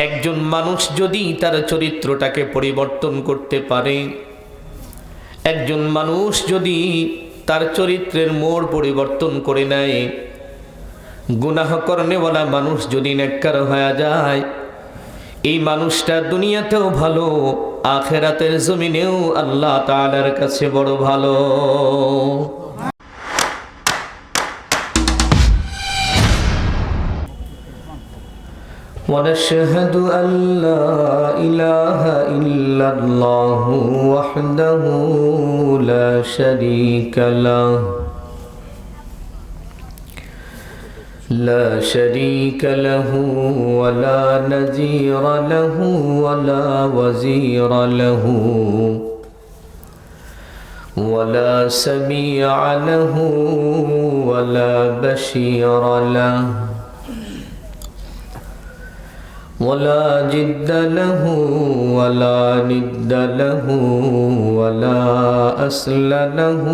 একজন মানুষ যদি তার চরিত্রটাকে পরিবর্তন করতে পারে, একজন মানুষ যদি তার চরিত্রের মোড় পরিবর্তন করে নেয়, গুনাহ করনেওয়ালা মানুষ যদি নেককার হয়ে যায়, এই মানুষটা দুনিয়াতেও ভালো, আখিরাতের জমিনেও আল্লাহ তাআলার কাছে বড় ভালো। ونشهد أن لا إله إلا الله وحده لا شريك له لا شريك له ولا نذير له ولا وزير له ولا سميع له ولا بشير له ولا جد له ولا ند له ولا أصل له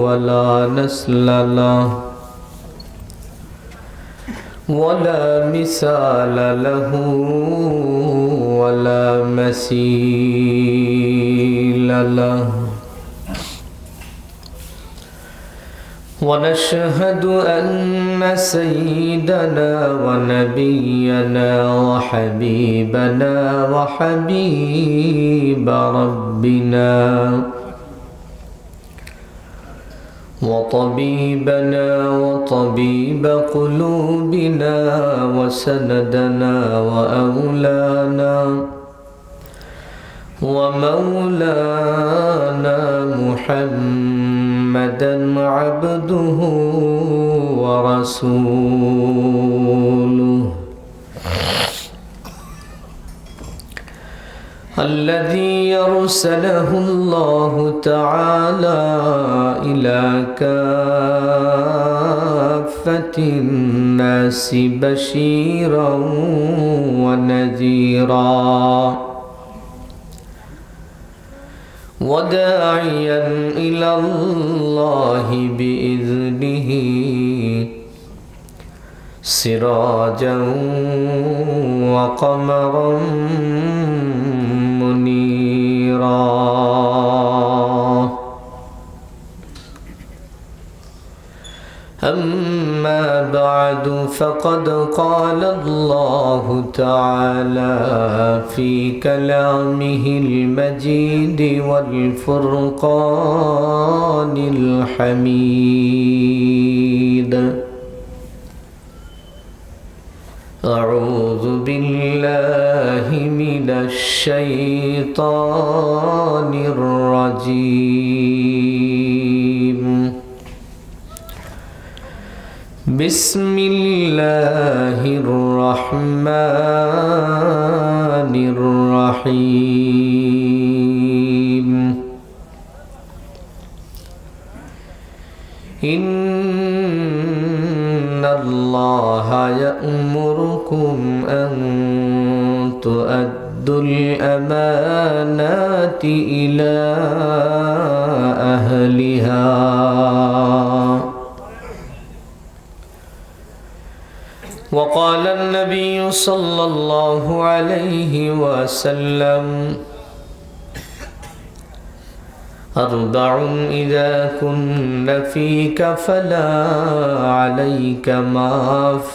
ولا نسل له ولا مثال له ولا مثيل له ونشهد أن سيدنا ونبينا وحبيبنا وحبيب ربنا وطبيبنا وطبيب قلوبنا وسندنا وأولانا ومولانا محمدا عبده ورسوله الذي أرسله الله تعالى إلى كافة الناس بشيرا ونذيرا وداعيا إلى الله بإذنه سراجا وقمرا منيرا أما بعد فقد قال الله تعالى في كلامه المجيد والفرقان الحميد أعوذ بالله من الشيطان الرجيم بسم الله الرحمن الرحيم إن الله يأمركم أن تؤدوا الأمانات إلى أهلها وقال النبي صلى الله عليه وسلم أربع إذا كن فيك فلا عليك ما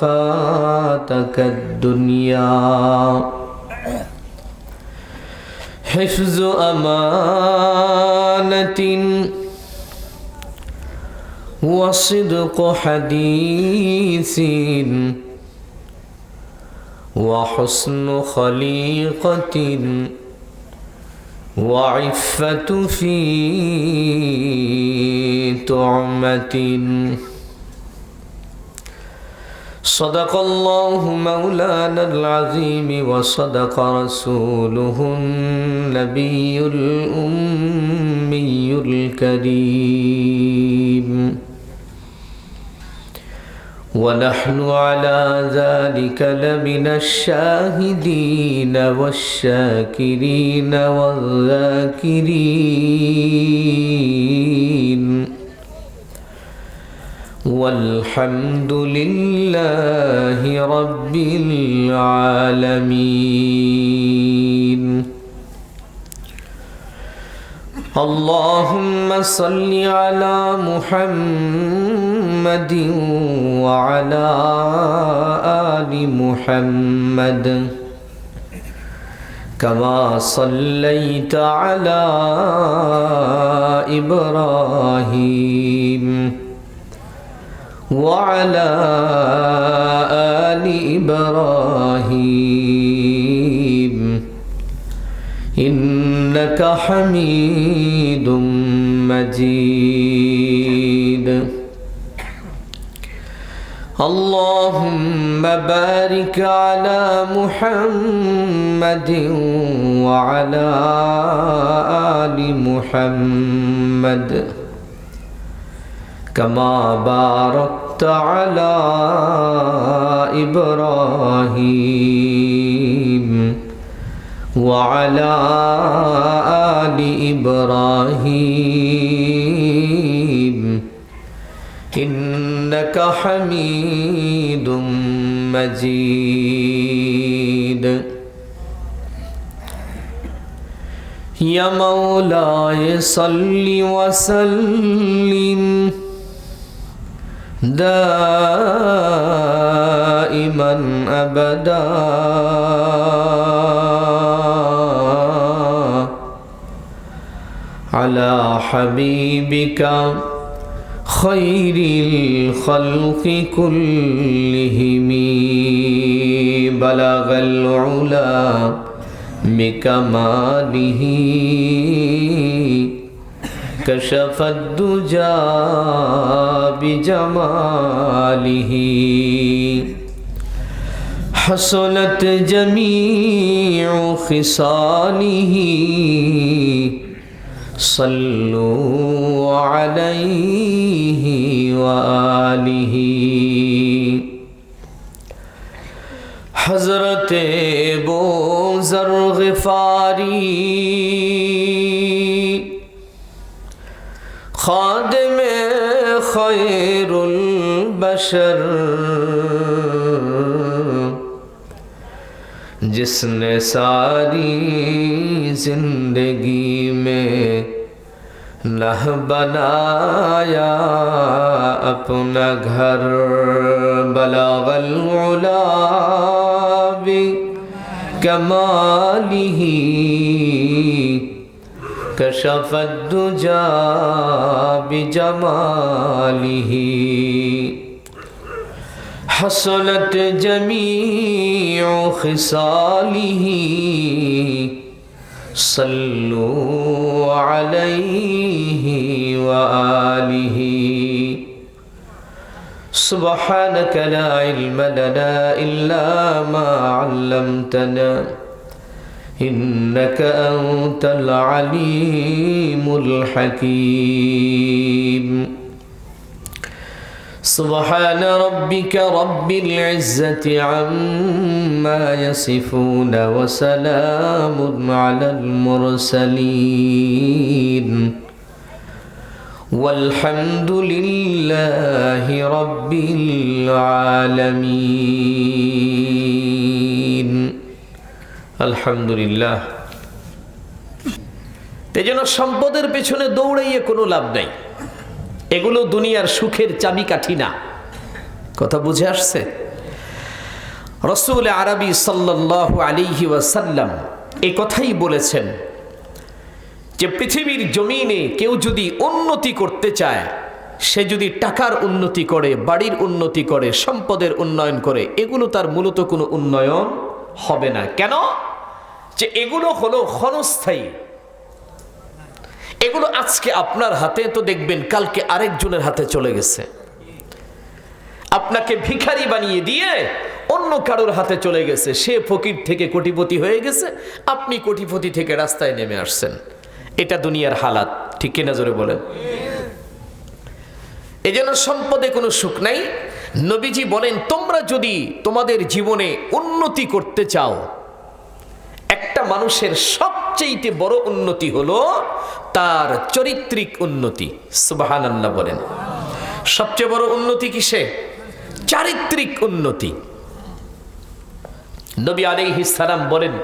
فاتك الدنيا حفظ أمانة وصدق حديث وحسن خليقة وعفة في طعمة صدق الله مولانا العظيم وصدق رسوله النبي الأمي الكريم ونحن على ذلك لمن الشاهدين والشاكرين والذاكرين والحمد لله رب العالمين. اللهم صل على محمد وعلى آل محمد كما صليت على إبراهيم وعلى آل إبراهيم إنك حميد مجيد. اللهم بارك على محمد وعلى آل محمد كما باركت على إبراهيم وعلى آل إبراهيم إنك حميد مجيد. يا مولاي صل وسلم دائما أبدا على حبيبك خير الخلق كلهم بلغ العلا بكماله كشف الدجى بجماله حسنت جميع خصاله صلوا عليه وآله. حضرت بوذر غفاری خادم خیر البشر جس نے ساری زندگی میں نہ بنایا اپنا گھر بلغ العلا بکمالہ کشف الدجى بجمالہ حسنت جميع خصاله صلوا عليه وآله. سبحانك لا علم لنا إلا ما علمتنا إنك أنت العليم الحكيم. سبحان ربك رب العزة عما يصفون وسلام على المرسلين والحمد لله رب العالمين. الحمد لله. তেজন্য সম্পদের পেছনে দৌড়াইয়ে কোনো লাভ নাই, এগুলো দুনিয়ার সুখের চাবিকাঠি না। কথা বুঝে আসছে? রাসূল আরবি সাল্লাল্লাহু আলাইহি ওয়াসাল্লাম এই কথাই বলেছেন যে পৃথিবীর জমিনে কেউ যদি উন্নতি করতে চায়, সে যদি টাকার উন্নতি করে, বাড়ির উন্নতি করে, সম্পদের উন্নয়ন করে, এগুলো তার মূলত কোনো উন্নয়ন হবে না। কেন? যে এগুলো হলো ক্ষণস্থায়ী। এগুলো আজকে আপনার হাতে, তো দেখবেন কালকে আরেকজনের হাতে চলে গেছে। আপনাকে ভিখারি বানিয়ে দিয়ে অন্য কারোর হাতে চলে গেছে, সে ফকির থেকে কোটিপতি হয়ে গেছে, আপনি কোটিপতি থেকে রাস্তায় নেমে আসছেন। এটা দুনিয়ার হালাত, ঠিক কিনা জোরে বলেন? এজন্য সম্পদে কোনো সুখ নাই। নবীজি বলেন, তোমরা যদি তোমাদের জীবনে উন্নতি করতে চাও, একটা মানুষের সবচেয়ে বড় উন্নতি হলো তার চরিত্রিক উন্নতি। সুবহানাল্লাহ বলেন। সবচেয়ে বড় উন্নতি কিসে? চারিত্রিক উন্নতি। নবী আলাইহিস সালাম বলেন,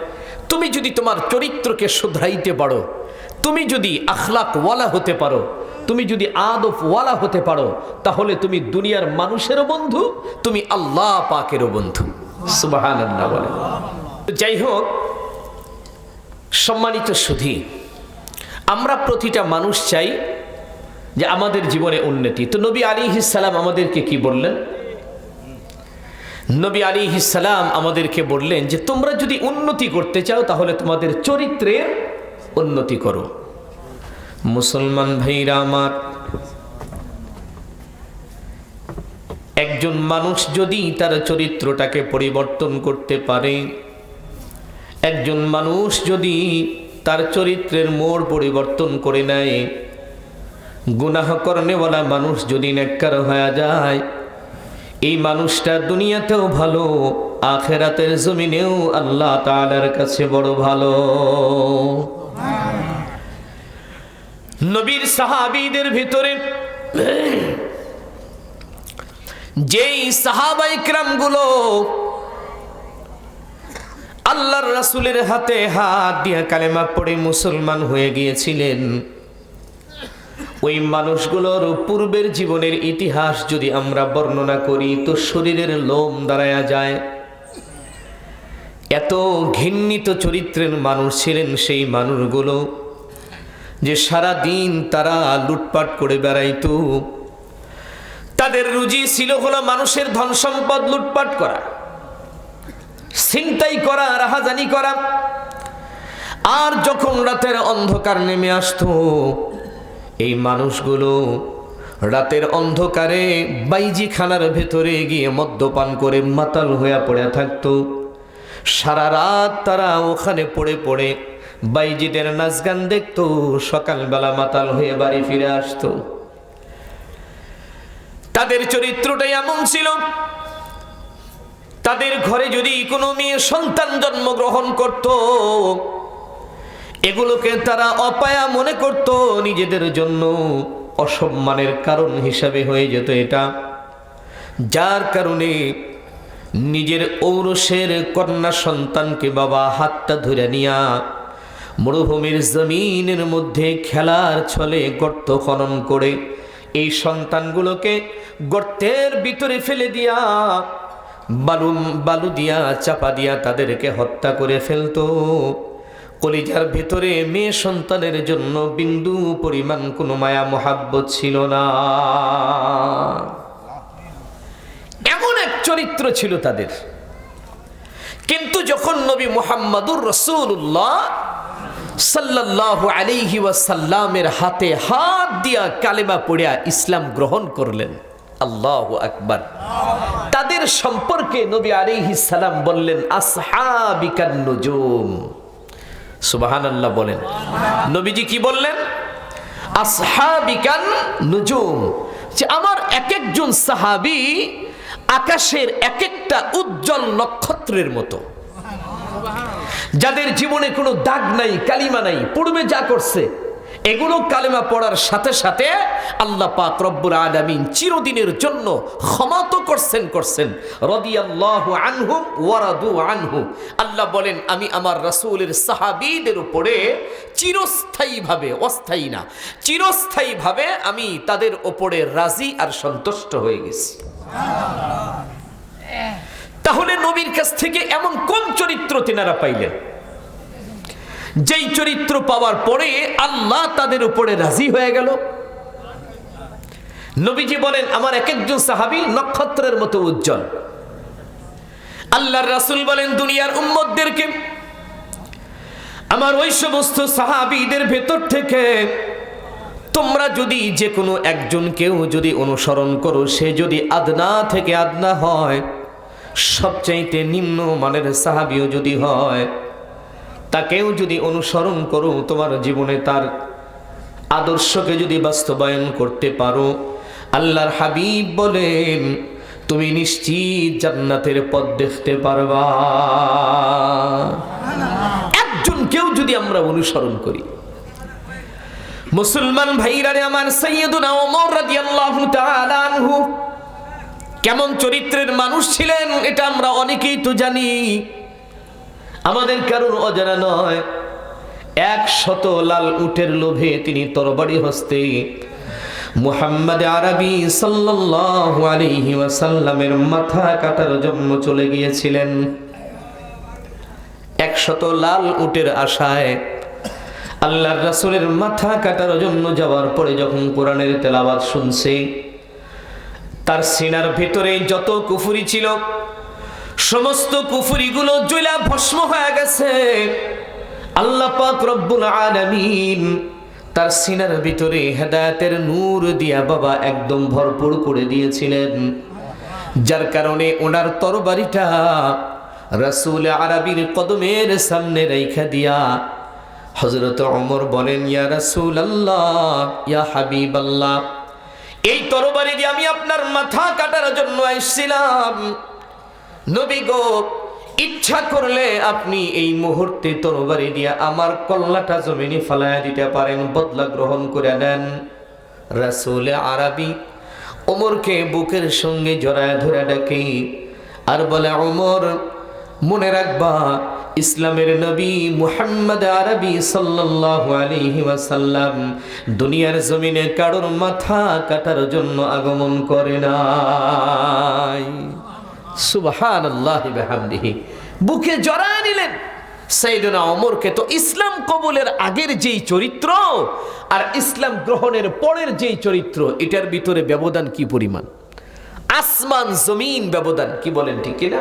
তুমি যদি তোমার চরিত্রকে শুধরাইতে পারো, তুমি যদি আখলাক ওয়ালা হতে পারো, তুমি যদি আদব ওয়ালা হতে পারো, তাহলে তুমি দুনিয়ার মানুষেরও বন্ধু, তুমি আল্লাহ পাকেরও বন্ধু। সুবহানাল্লাহ বলেন। যাই হোক, সম্মানিত সুধী, আমরা প্রতিটা মানুষ চাই যে আমাদের জীবনে উন্নতি। তো নবী আলাইহিস সালাম আমাদেরকে কি বললেন? নবী আলাইহিস সালাম আমাদেরকে বললেন যে তোমরা যদি উন্নতি করতে চাও তাহলে তোমাদের চরিত্রের উন্নতি করো। মুসলমান ভাইরা আমার, একজন মানুষ যদি তার চরিত্রটাকে পরিবর্তন করতে পারে, একজন মানুষ যদি তার চরিত্রের মোড় পরিবর্তন করে নেয়, গুনাহ করনেওয়ালা মানুষ যদি নেককার হয়ে যায়, এই মানুষটা দুনিয়াতেও ভালো, আখিরাতের জমিনেও আল্লাহ তাআলার কাছে বড় ভালো। নবীর সাহাবীদের ভিতরে যেই সাহাবায়ে কিরামগুলো আল্লাহর রাসূলের হাতে হাত দিয়ে কালেমা পড়ে মুসলমান হয়ে গিয়েছিলেন, ওই মানুষগুলোর পূর্বের জীবনের ইতিহাস যদি আমরা বর্ণনা করি তো শরীরের লোম দাঁড়ায়া যায়। এত ঘৃণিত চরিত্রের মানুষ ছিলেন সেই মানুষগুলো যে সারা দিন তারা লুটপাট করে বেড়াইতো। তাদের রুজি ছিল হলো মানুষের ধন সম্পদ লুটপাট করা, ছিনতাই করা, রাহাজানি করা। আর যখন রাতের অন্ধকার নেমে আসতো, এই মানুষগুলো রাতের অন্ধকারে বাইজিখানার ভেতরে গিয়ে মদ্যপান করে মাতাল হয়ে পড়ে থাকতো। সারা রাত তারা ওখানে পড়ে পড়ে বাইজিদের নাচ গান দেখতো, সকালবেলা মাতাল হয়ে বাড়ি ফিরে আসতো। তাদের চরিত্রটাই এমন ছিল, তাদের ঘরে যদি কোনো মেয়ে সন্তান জন্মগ্রহণ করত, এগুলোকে তারা অপায়া মনে করত, নিজেদের জন্য অসম্মানের কারণ হিসাবে হয়ে যেত এটা। যার কারণে নিজের ঔরসের কন্যা সন্তানকে বাবা হাতটা ধরে নিয়া মরুভূমির জমিনের মধ্যে খেলার ছলে গর্ত খনন করে এই সন্তানগুলোকে গর্তের ভিতরে ফেলে দিয়া বালু দিয়া চাপা দিয়া তাদেরকে হত্যা করে ফেলতো। কলিজার ভেতরে মেয়ে সন্তানের জন্য বিন্দু পরিমাণ কোনো মায়া মোহাব্বত ছিল না। এমন এক চরিত্র ছিল তাদের। কিন্তু যখন নবী মুহাম্মদুর রাসূলুল্লাহ সাল্লাল্লাহু আলাইহি ওয়াসাল্লামের হাতে হাত দিয়া কালেমা পড়িয়া ইসলাম গ্রহণ করলেন, আল্লাহু আকবার, তাদের সম্পর্কে নবী আলাইহিস সালাম বললেন আসহাবিকান নুজুম। সুবহানাল্লাহ বলেন। নবীজি কি বললেন? আসহাবিকান নুজুম, যে আমার এক একজন সাহাবী আকাশের এক একটা উজ্জ্বল নক্ষত্রের মতো, যাদের জীবনে কোনো দাগ নাই, কালিমা নাই, পূর্বে যা করছে এগুলো কালেমা পড়ার সাথে সাথে আল্লাহ পাক রব্বুল আলামিন চিরদিনের জন্য ক্ষমা তো করছেন। রাদিয়াল্লাহু আনহুম ওয়া রাদু আনহু। আল্লাহ বলেন আমি আমার রাসূলের সাহাবীদের উপরে চিরস্থায়ীভাবে, অস্থায়ী না, চিরস্থায়ীভাবে আমি তাদের উপরে রাজি আর সন্তুষ্ট হয়ে গেছি। তাহলে নবীর কাছ থেকে এমন কোন চরিত্র তিনারা পাইলেন যেই চরিত্র পাওয়ার পরে আল্লাহ তাদের উপরে রাজি হয়ে গেল? নবীজি বলেন আমার এক একজন সাহাবী নক্ষত্রের মতো উজ্জ্বল। আল্লাহর রাসূল বলেন দুনিয়ার উম্মতদেরকে আমার ওই সমস্ত সাহাবীদের ভেতর থেকে তোমরা যদি যে কোনো একজনকেও যদি অনুসরণ করো, সে যদি আদনা থেকে আদনা হয়, সবচাইতে নিম্ন মানের সাহাবীও যদি হয়, তাকেও যদি অনুসরণ করো, তোমার জীবনে তার আদর্শকে যদি বাস্তবায়ন করতে পারো, আল্লাহর হাবিব বলেন তুমি নিশ্চিত জান্নাতের পথ দেখতে পারবা। একজন কেউ যদি আমরা অনুসরণ করি, মুসলমান ভাইরারে আমার, সাইয়্যিদুনা ওমর রাদিয়াল্লাহু তাআলা আনহু কেমন চরিত্রের মানুষ ছিলেন এটা আমরা অনেকেই তো জানি, আমাদের কারোর অজানা নয়। 100 লাল উটের লোভে তিনি তরবারি হস্তে মুহাম্মদ আরবি সাল্লাল্লাহু আলাইহি ওয়াসাল্লামের মাথা কাটার জন্য চলে গিয়েছিলেন। 100 লাল উটের আশায় আল্লাহর রাসূলের মাথা কাটার জন্য যাওয়ার পরে যখন কোরআনের তেলাওয়াত শুনছে, তার সিনার ভিতরে যত কুফরি ছিল সমস্ত কুফরিগুলো জ্বলা ভস্ম হয়ে গেছে। আল্লাহ পাক রব্বুল আলামিন তার সিনার ভিতরে হেদায়েতের নূর দিয়া বাবা একদম ভরপুর করে দিয়েছিলেন, যার কারণে ওনার তরবারিটা রাসূল আরবির কদমের সামনে রাইখা দিয়া হযরত ওমর বলেন, ইয়া রাসূলুল্লাহ, ইয়া হাবিবাল্লাহ, এই তরবারি দিয়ে আমি আপনার মাথা কাটার জন্য আসছিলাম। নবী গো, ইচ্ছা করলে আপনি এই মুহূর্তে তরবারি দিয়ে আমার কল্লাটা জমিনে ফালায়া দিতে পারেন, বদলা গ্রহণ করে নেন। রাসূল আরবি ওমরকে বুকের সঙ্গে জড়ায় ধরে ডাকে আর বলে, ওমর মনে রাখবা, ইসলামের নবী মুহাম্মদ আরবি সাল্লাল্লাহু আলাইহি ওয়াসাল্লাম দুনিয়ার জমিনে কারোর মাথা কাটার জন্য আগমন করে নাই। সুবহানাল্লাহি বিহামদিহি। বুকে জড়ায় নিলেন সাইয়েদনা ওমরকে। তো ইসলাম কবুলের আগের যেই চরিত্র আর ইসলাম গ্রহণের পরের যেই চরিত্র, এটার ভিতরে ব্যবধান কি পরিমাণ, আসমান জমিন ব্যবধান, কি বলেন ঠিক কিনা?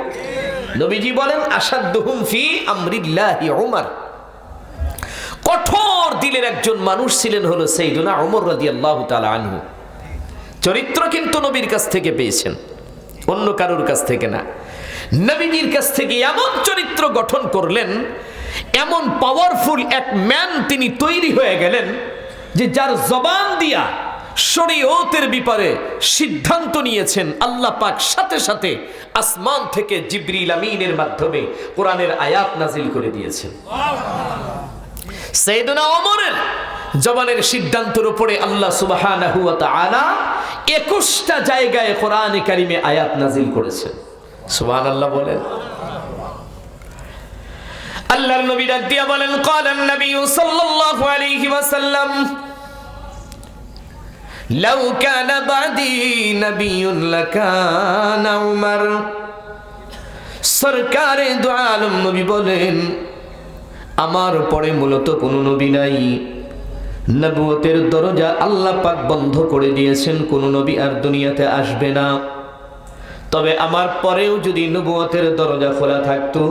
নবীজি বলেন, আসাদুহুম ফি আমরিল্লাহি উমর, কঠোর দিলের একজন মানুষ ছিলেন হলো সাইয়েদনা ওমর রাদিয়াল্লাহু তাআলা আনহু। চরিত্র কিন্তু নবীর কাছ থেকে পেয়েছেন, অন্য কারোর কাছ থেকে না। নবীজির কাছ থেকে এমন চরিত্র গঠন করলেন, এমন পাওয়ারফুল এক ম্যান তিনি তৈরি হয়ে গেলেন যে যার জবান দিয়া শরীয়তের ব্যাপারে সিদ্ধান্ত নিয়েছেন আল্লাহ পাক সাথে সাথে আসমান থেকে জিবরিল আমিনের মাধ্যমে কোরআনের আয়াত নাজিল করে দিয়েছেন। সাইয়েদনা ওমরের জবানের সিদ্ধান্তের উপরে আল্লাহ সুবহানাহু ওয়া তাআলা 21টা জায়গায় কোরআনে কারিমে আয়াত নাজিল করেছেন। সুবহানাল্লাহ বলেন। আল্লাহর নবী ডাক দিয়া বলেন, ক্বালান নবী সাল্লাল্লাহু আলাইহি ওয়াসাল্লাম, লাউ কানা বাদি নবিয়্যুন লাকানা উমর। সরকারে দু আলম নবী বলেন, আমার পরে মূলত কোনো নবী নাই, নবুয়তের দরজা আল্লাহ পাক বন্ধ করে দিয়েছেন, কোনো নবী আর দুনিয়াতে আসবে না। তবে আমার পরেও যদি নবুয়তের দরজা খোলা থাকতো,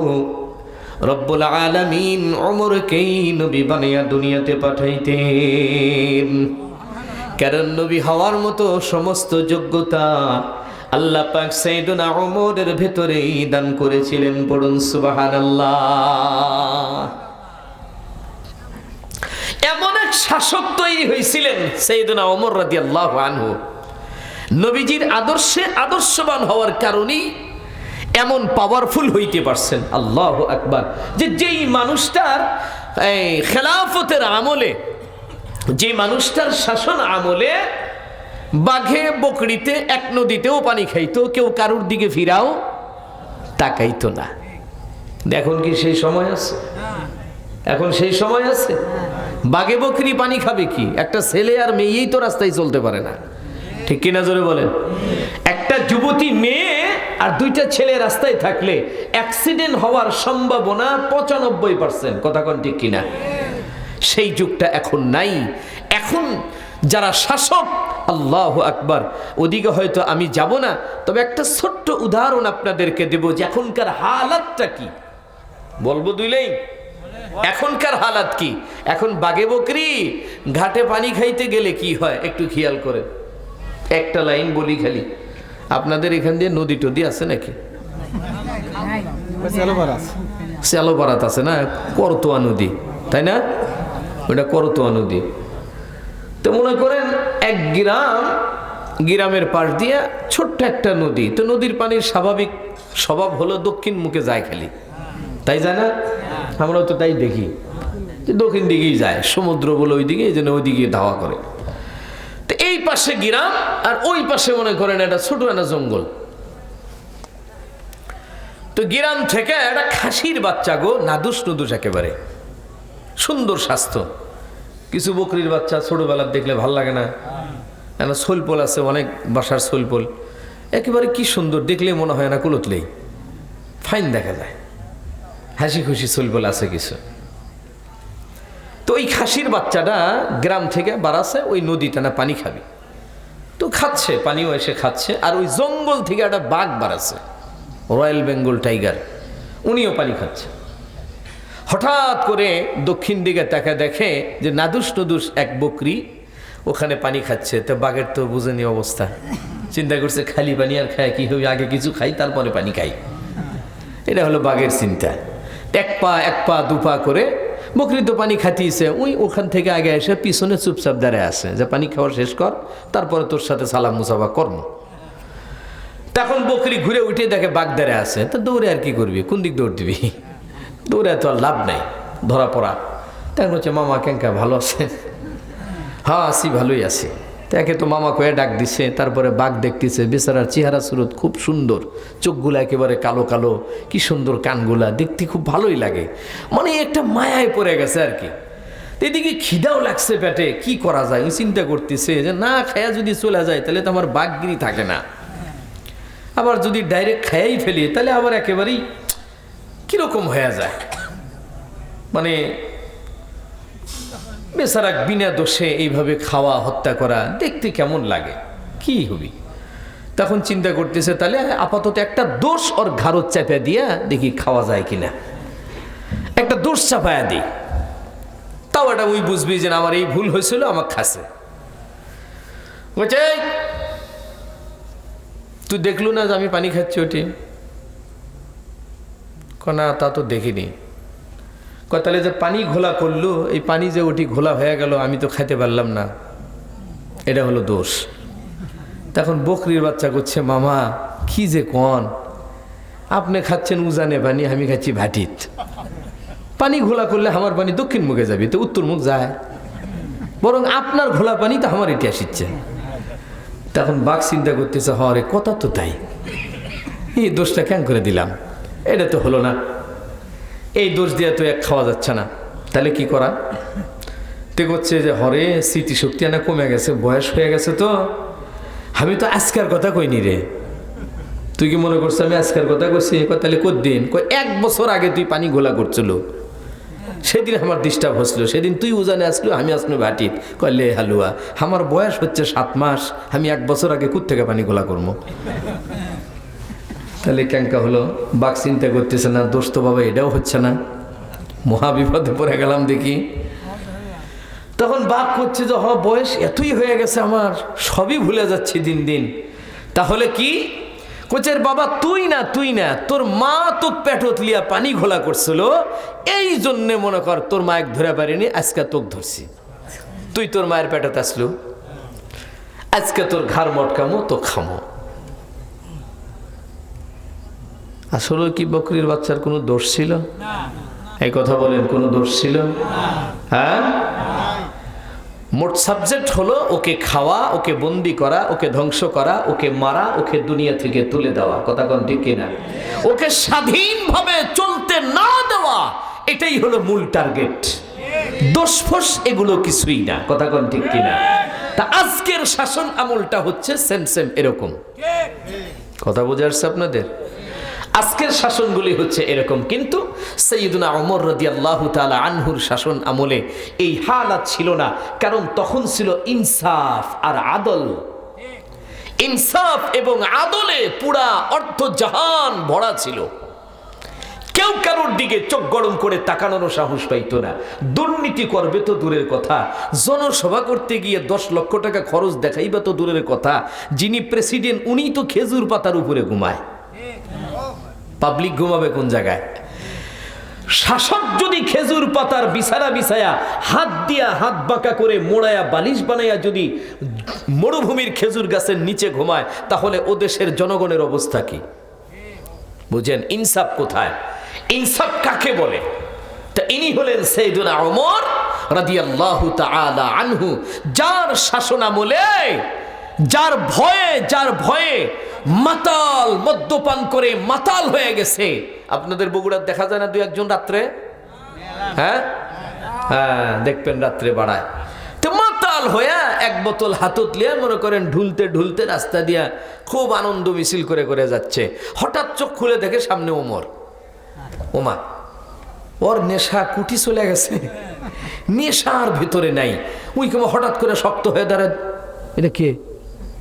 রব্বুল আলামিন ওমরকেই নবী বানাইয়া দুনিয়াতে পাঠাইতেন। কারণ নবী হওয়ার মতো সমস্ত যোগ্যতা আল্লাহ পাক সাইয়েদনা ওমরের ভেতরেই দান করেছিলেন। পড়ুন সুবহানাল্লাহ। এমন এক শাসক তৈরি হয়েছিলেন সাইয়েদনা ওমর রাদিয়াল্লাহু আনহু। নবীজির আদর্শে আদর্শবান হওয়ার কারণেই এমন পাওয়ারফুল হইতে পারছেন। আল্লাহু আকবার। যেই মানুষটার খেলাফতের আমলে, যে মানুষটার শাসন আমলে বাঘে বকরিতে এক নদীতেও পানি খাইতো, কেউ কারুর দিকে ফিরাও তাকাইতো না। এখন কি সেই সময় আছে? এখন সেই সময় আছে? বাঘে বকরি পানি খাবে কি? একটা ছেলে আর মেয়েই তো রাস্তায় চলতে পারে না, ঠিক কিনা জোরে বলেন? একটা যুবতী মেয়ে আর দুইটা ছেলে রাস্তায় থাকলে অ্যাক্সিডেন্ট হওয়ার সম্ভাবনা 95%। কথা কোন ঠিক কিনা? সেই যুগটা এখন নাই। এখন যারা শাসক, আল্লাহু আকবার, ওদিকে হয়তো আমি যাব না, তবে একটা ছোট্ট উদাহরণ আপনাদেরকে দেব যে এখনকার হালাতটা কি। বলবো দুইলেই এখনকার হালাত কি। এখন বাঘে বকরি ঘাটে পানি খাইতে গেলে কি হয় একটু খেয়াল করে। একটা লাইন বলি খালি, আপনাদের এখান দিয়ে নদী টদি আছে নাকি? শ্যালোপাড়াত আছে না, করতোয়া নদী, তাই না? ওটা করতোয়া নদী। তো মনে করেন এক গ্রামের পাশ দিয়ে ছোট্ট একটা নদী। তো নদীর পানির স্বাভাবিক স্বভাব হলো দক্ষিণ মুখে যায় খালি, তাই যায় না? আমরাও তো তাই দেখি। যে দক্ষিণ দিকেই যায়, সমুদ্র বলে ওই দিকে, এই জন্য ওই দিকে ধাওয়া করে। তো এই পাশে গ্রাম আর ওই পাশে মনে করেন একটা ছোট একটা জঙ্গল। তো গ্রাম থেকে একটা খাসির বাচ্চা গো, নাদুস নুদুস একেবারে, সুন্দর স্বাস্থ্য। কিছু বকরির বাচ্চা ছোটবেলার দেখলে ভাল লাগে না, একটা শৈলপোল আছে, অনেক বাসার শৈলপোল, একেবারে কি সুন্দর, দেখলে মনে হয় না কুলতলেই, ফাইন দেখা যায়, হাসি খুশি শৈলপোল আছে কিছু। তো ওই খাসির বাচ্চাটা গ্রাম থেকে বাড়াছে ওই নদীটা না পানি খাবে, তো খাচ্ছে, পানিও এসে খাচ্ছে। আর ওই জঙ্গল থেকে একটা বাঘ বাড়াছে, রয়্যাল বেঙ্গল টাইগার, উনিও পানি খাচ্ছে। হঠাৎ করে দক্ষিণ দিকে তাকে দেখে যে নাদুস নদুস এক বকরি ওখানে পানি খাচ্ছে। তো বাঘের তো বুঝেনি অবস্থা, চিন্তা করছে খালি পানি আর খায় কি হবে, আগে কিছু খাই তারপরে পানি খাই। এটা হলো বাঘের চিন্তা। এক পা দু পা করে বকরি তো পানি খাতিয়েছে, ওখান থেকে আগে এসে পিছনে চুপচাপ দাঁড়ায় আসে যে পানি খাওয়া শেষ কর, তারপরে তোর সাথে সালাম মুসাফা কর্ম। তখন বকরি ঘুরে উঠে দেখে বাঘ দাঁড়ায় আছে, তো দৌড়ে আর কি করবি, কোন দিক দৌড় দিবি, দৌড়ে তো আর লাভ নাই, ধরা পড়া। তখন হচ্ছে মামা কেঙ্কা ভালো আছেন? হ্যাঁ আছি, ভালোই আছি। তাকে তো মামা কয়ে ডাক দিছে। তারপরে বাঘ দেখতেছে, বেচারার চেহারা সুরত খুব সুন্দর, চোখগুলা একেবারে কালো কালো, কি সুন্দর কানগুলা, দেখতে খুব ভালোই লাগে, মানে একটা মায়ায় পড়ে গেছে আর কি। এদিকে খিদাও লাগছে পেটে, কি করা যায় ওই চিন্তা করতেছে যে না খায়া যদি চলে যায় তাহলে তো আমার বাঘগিরি থাকে না, আবার যদি ডাইরেক্ট খায়াই ফেলি তাহলে আবার একেবারেই কিরকম হয়ে যায়, মানে বেচারা বিনা দোষে এইভাবে খাওয়া হত্যা করা দেখতে কেমন লাগে, কি হবি। তখন চিন্তা করতেছে তাহলে আপাতত একটা দোষ ওর ঘাড়ত চাপা দিয়া দেখি খাওয়া যায় কিনা, একটা দোষ চাপায়া দিই, তাও এটা ওই বুঝবি যে আমার এই ভুল হয়েছিল, আমার খাসে। বলছে তুই দেখলু না যে আমি পানি খাচ্ছি ওটি? না তা তো দেখিনি। তাহলে যে পানি ঘোলা করলো, এই পানি যে ওটি ঘোলা হয়ে গেল আমি তো খাইতে পারলাম না, এটা হলো দোষ। তখন বকরির বাচ্চা করছে মামা কি যে কন, আপনি খাচ্ছেন উজানে পানি, আমি খাচ্ছি ভাটিত, পানি ঘোলা করলে আমার পানি দক্ষিণ মুখে যাবে, তো উত্তর মুখ যায়, বরং আপনার ঘোলা পানি তো আমার এটি আসিচ্ছে। তখন বাঘ চিন্তা করতেছে হরে কথা তো তাই, এই দোষটা কেন করে দিলাম, এটা তো হলো না, এই দোষ দিয়ে তো এক খাওয়া যাচ্ছে না, তাহলে কি করা? তে করছে যে হরে স্মৃতিশক্তি না কমে গেছে, বয়স হয়ে গেছে, তো আমি তো আজকের কথা কইনি রে, তুই কি মনে করছো আমি আজকের কথা কইছি? তাহলে কদিন? 1 বছর আগে তুই পানি ঘোলা করছিল, সেদিন আমার ডিস্টার্ব হচ্ছিল, সেদিন তুই উজানে আসলো আমি আসলো ভাটিত, কইলে হালুয়া, আমার বয়স হচ্ছে 7 মাস, আমি 1 বছর আগে কোথা থেকে পানি ঘোলা করবো? তাহলে ক্যাঙ্কা হলো। বাঘ চিন্তা করতেছে না দোষ তো বাবা এটাও হচ্ছে না, মহাবিপদে পড়ে গেলাম দেখি। তখন বাঘ করছে যে বয়স এতই হয়ে গেছে আমার, সবই ভুলে যাচ্ছি দিন দিন। তাহলে কি কোচের বাবা তুই না তোর মা তো পেটত লিয়া পানি ঘোলা করছিল, এই জন্যে মনে কর তোর মায়ের ধরে পারিনি, আজকে তোকে ধরছি, তুই তোর মায়ের পেটত আসলু, আজকে তোর ঘাড় মটকামো তো খামো। আসলে কি বকরির বাচ্চার কোনো দোষ ছিল? এই কথা বলেন, কোনো দোষ ছিল? হ্যাঁ, মোট সাবজেক্ট হলো ওকে খাওয়া, ওকে বন্দি করা, ওকে ধ্বংস করা, ওকে মারা, ওকে দুনিয়া থেকে তুলে দেওয়া, কথা কোন ঠিক কিনা? ওকে স্বাধীনভাবে চলতে না দেওয়া, এটাই হলো মূল টার্গেট। দোষ ফোষ এগুলো কিছুই না, কথা কোন ঠিক কিনা? তা আজকের শাসন আমলটা হচ্ছে সেম এরকম, কথা বোঝা আসছে আপনাদের? আজকের শাসনগুলি হচ্ছে এরকম, কিন্তু সাইয়্যিদুনা ওমর রাদিয়াল্লাহু তাআলা আনহুর শাসন আমলে এই হালাত ছিল না, কারণ তখন ছিল ইনসাফ আর আদল। ইনসাফ এবং আদলে পুরা অর্ধ জাহান ভরা ছিল, কেউ কারোর দিকে চোখ গরম করে তাকানোর সাহস পাইতো না। দুর্নীতি করবে তো দূরের কথা, জনসভা করতে গিয়ে 10 লক্ষ টাকা খরচ দেখাইবা তো দূরের কথা, যিনি প্রেসিডেন্ট উনি তো খেজুর পাতার উপরে ঘুমায়, পাবলিক ঘুমাবে কোন জায়গায়? শাসক যদি খেজুর পাতার বিছায়া হাত দিয়া হাত বাঁকা করে মোড়ায়া বালিশ বানাইয়া যদি মরুভূমির খেজুর গাছের নিচে ঘুমায়, তাহলে ও দেশের জনগণের অবস্থা কি? বুঝেন ইনসাফ কোথায়? ইনসাফ কাকে বলে? তা ইনি হলেন সাইয়েদুনা ওমর রাদিয়াল্লাহু তাআলা আনহু, যার শাসনামলে, যার ভয়ে মাতাল, মদ্যপান করে মাতাল হয়ে গেছে। আপনাদের বগুড়ার দেখা যায় না দুই একজন রাত্রে? হ্যাঁ হ্যাঁ, দেখবেন রাত্রে বাড়ায়। তো মাতাল হইয়া এক বোতল হাতত লিয়া মনে করেন ঢুলতে ঢুলতে রাস্তা দিয়া খুব আনন্দ মিছিল করে করে যাচ্ছে। হঠাৎ চোখ খুলে দেখে সামনে ওমর। ওমা, ওর নেশা কুটি চলে গেছে, নেশার ভিতরে নাই। ওই কেমন হঠাৎ করে শক্ত হয়ে দাঁড়ায়, এটা কে?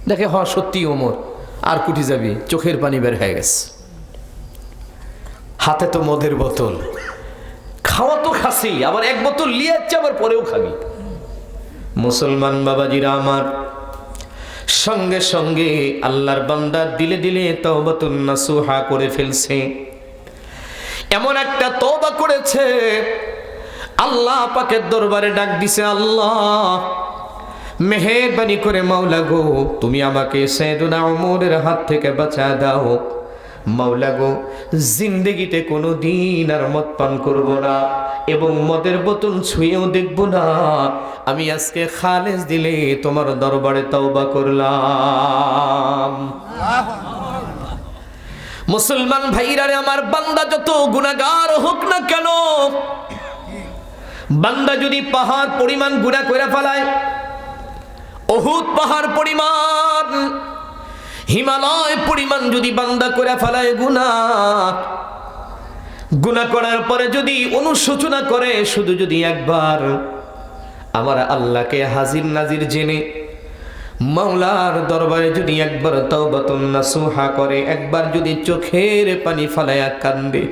দেখে হ সত্যি ওমর। আর কুটি যাবি, চোখের পানি বের হয়ে গেছে। হাতে তো মদের বোতল, খাওয়া তো খাসি, আবার এক বোতল লিয়ে যাচ্ছে, আবার পরেও খাবি। মুসলমান বাবাজিরা আমার, সঙ্গে সঙ্গে আল্লাহর বান্দা দিলে দিলে তওবাতুন নাসুহা করে ফেলছে। এমন একটা তওবা করেছে, আল্লাহ পাকের দরবারে ডাক দিছে, আল্লাহ মেহেরবানি করে মাওলা গো, তুমি আমাকে সাইয়েদুনা ওমরের হাত থেকে বাঁচা দাও। মাওলা গো, জিন্দেগিতে কোনো দিন আর মদ পান করব না এবং মদের বোতল ছুঁয়েও দেখব না। আমি আজকে খালেস দিলে তোমার দরবারে তওবা করলাম। মুসলমান ভাইরা রে আমার, বান্দা যত গুনাহগার হোক না কেন, বান্দা যদি পাহাড় পরিমাণ গুনাহ করে ফেলায়, উহুদ পাহাড় পরিমাণ, হিমালয় পরিমাণ যদি বান্দা করে ফেলায় গুনাহ করার পরে যদি অনুশোচনা করে, শুধু যদি একবার আমার আল্লাহকে হাজির নাজির জেনে মাওলার দরবারে যদি একবার তওবাতুন নাসুহা করে, একবার যদি চোখের পানি ফেলায়া কান্দে,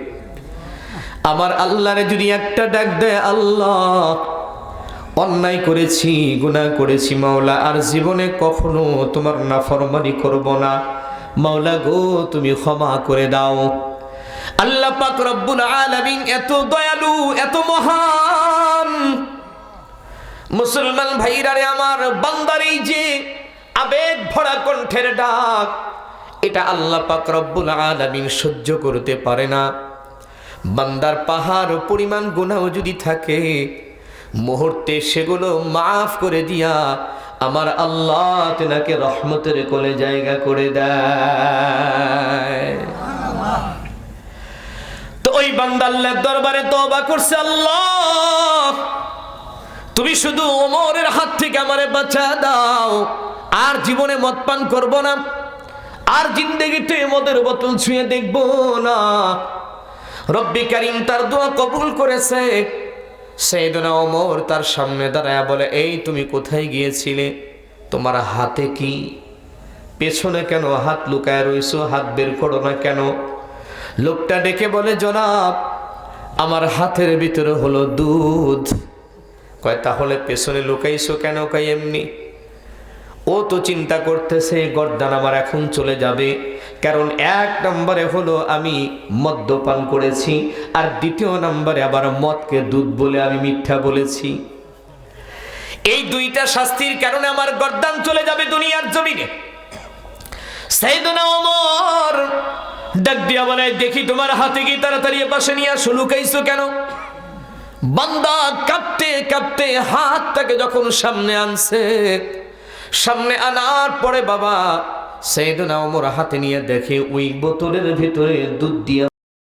আমার আল্লাহরে যদি একটা ডাক দেয়, আল্লাহ অন্যায় করেছি, গুনাহ করেছি মাওলা, আর জীবনে কখনো তোমার নাফরমানি করব না, মাওলা গো তুমি ক্ষমা করে দাও। আল্লাহ পাক রব্বুল আলামিন এত দয়ালু, এত মহান। মুসলমান ভাইরা রে আমার, বান্দার এই যে আবেগ ভরা কণ্ঠের ডাক, এটা আল্লাহ পাক রব্বুল আলামিন সহ্য করতে পারে না। বান্দার পাহাড় পরিমাণ গুনাহ যদি থাকে, মুহূর্তে সেগুলো মাফ করে দিয়া আমার আল্লাহ তেনাকে রহমতের কোলে জায়গা করে দেয়। তো ওই বান্দা আল্লাহর দরবারে তওবা করছে, আল্লাহ তুমি শুধু ওমরের হাত থেকে আমারে বাঁচা দাও, আর জীবনে মদ পান করব না, আর জিন্দেগিতে মদের বোতল ছুঁয়ে দেখব না। রব্বি কারীম তার দোয়া কবুল করেছে। সাইয়েদুনা ওমর তার সামনে দাঁড়ায় বলে, এই তুমি কোথায় গিয়েছিলে? তোমার হাতে কি? পেছনে কেন হাত লুকায় রইছো? হাত বের করো না কেন? লোকটা ডেকে বলে, জনাব আমার হাতের ভিতরে হলো দুধ। কয় তাহলে পেছনে লুকাইছো কেন? কয় এমনি। ও তো চিন্তা করতেছে গর্দান আমার এখন চলে যাবে, কারণ এক নম্বরে হলো আমি মদ্যপান করেছি, আর দ্বিতীয় নম্বরে আবার মদকে দুধ বলে আমি মিথ্যা বলেছি। এই দুইটা শাস্তির কারণে আমার গর্দান চলে যাবে দুনিয়ার জমিনে। সাইয়েদুনা ওমর ডাক দিয়া বলে, দেখি তোমার হাতে কি, তাড়াতাড়ি পাশে নিয়ে আসো, লুকাইছো কেন? বান্দা কাঁপতে কাঁপতে হাতটাকে যখন সামনে আনছে, সামনে আনার পরে বাবা সাইয়েদুনা ওমর হাতে নিয়ে দেখে ওই বোতলের ভিতরে দুধ দিয়া